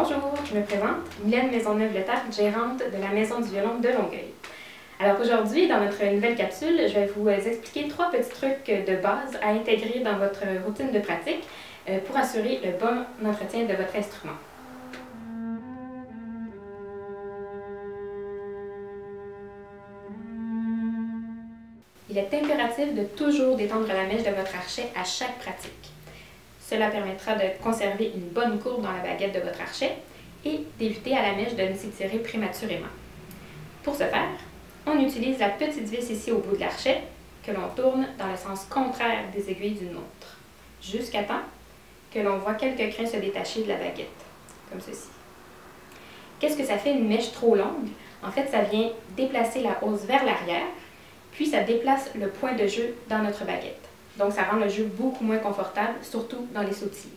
Bonjour, je me présente, Mylène Maisonneuve-Le-Tard, gérante de la Maison du violon de Longueuil. Alors aujourd'hui, dans notre nouvelle capsule, je vais vous expliquer 3 petits trucs de base à intégrer dans votre routine de pratique pour assurer le bon entretien de votre instrument. Il est impératif de toujours détendre la mèche de votre archet à chaque pratique. Cela permettra de conserver une bonne courbe dans la baguette de votre archet et d'éviter à la mèche de ne s'étirer prématurément. Pour ce faire, on utilise la petite vis ici au bout de l'archet que l'on tourne dans le sens contraire des aiguilles d'une montre, jusqu'à temps que l'on voit quelques crins se détacher de la baguette, comme ceci. Qu'est-ce que ça fait une mèche trop longue? En fait, ça vient déplacer la hausse vers l'arrière, puis ça déplace le point de jeu dans notre baguette. Donc ça rend le jeu beaucoup moins confortable, surtout dans les sautilles.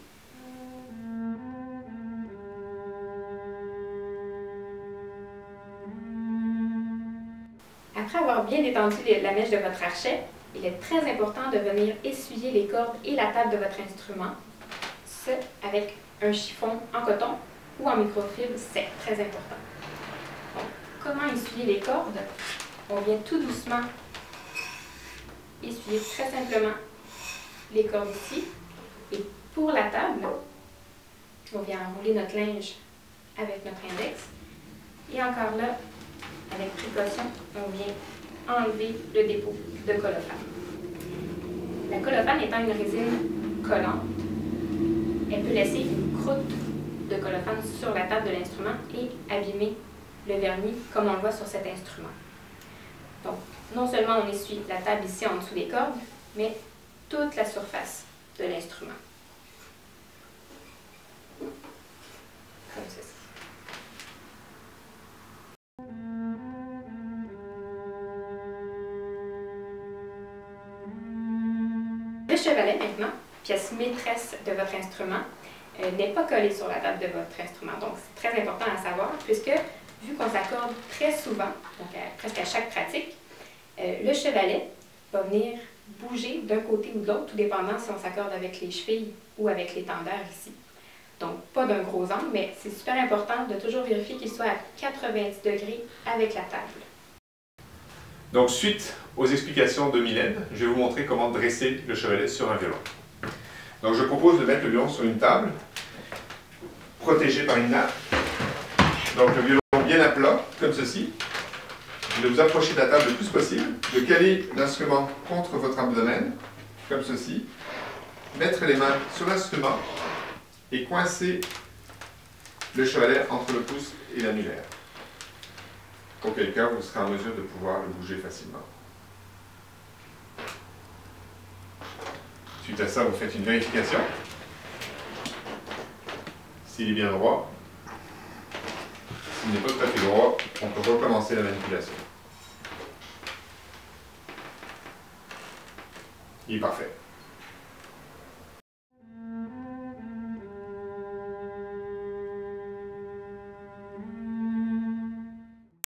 Après avoir bien détendu la mèche de votre archet, il est très important de venir essuyer les cordes et la table de votre instrument, ce avec un chiffon en coton ou en microfibre sec, très important. Donc, comment essuyer les cordes? On vient tout doucement essuyer très simplement les cordes ici. Et pour la table, on vient enrouler notre linge avec notre index. Et encore là, avec précaution, on vient enlever le dépôt de colophane. La colophane étant une résine collante, elle peut laisser une croûte de colophane sur la table de l'instrument et abîmer le vernis comme on le voit sur cet instrument. Donc, non seulement on essuie la table ici en dessous des cordes, mais toute la surface de l'instrument. Comme ceci. Le chevalet maintenant, pièce maîtresse de votre instrument, n'est pas collé sur la table de votre instrument. Donc c'est très important à savoir puisque vu qu'on s'accorde très souvent, donc presque à chaque pratique, le chevalet va venir bouger d'un côté ou de l'autre, tout dépendant si on s'accorde avec les chevilles ou avec les tendeurs ici. Donc pas d'un gros angle, mais c'est super important de toujours vérifier qu'il soit à 90 degrés avec la table. Donc suite aux explications de Mylène, je vais vous montrer comment dresser le chevalet sur un violon. Donc je propose de mettre le violon sur une table, protégée par une nappe. Donc le violon bien à plat, comme ceci. De vous approcher de la table le plus possible, de caler l'instrument contre votre abdomen, comme ceci, mettre les mains sur l'instrument et coincer le chevalet entre le pouce et l'annulaire. Auquel cas, vous serez en mesure de pouvoir le bouger facilement. Suite à ça, vous faites une vérification. S'il est bien droit. S'il n'est pas tout à fait droit, on peut recommencer la manipulation. Il est parfait.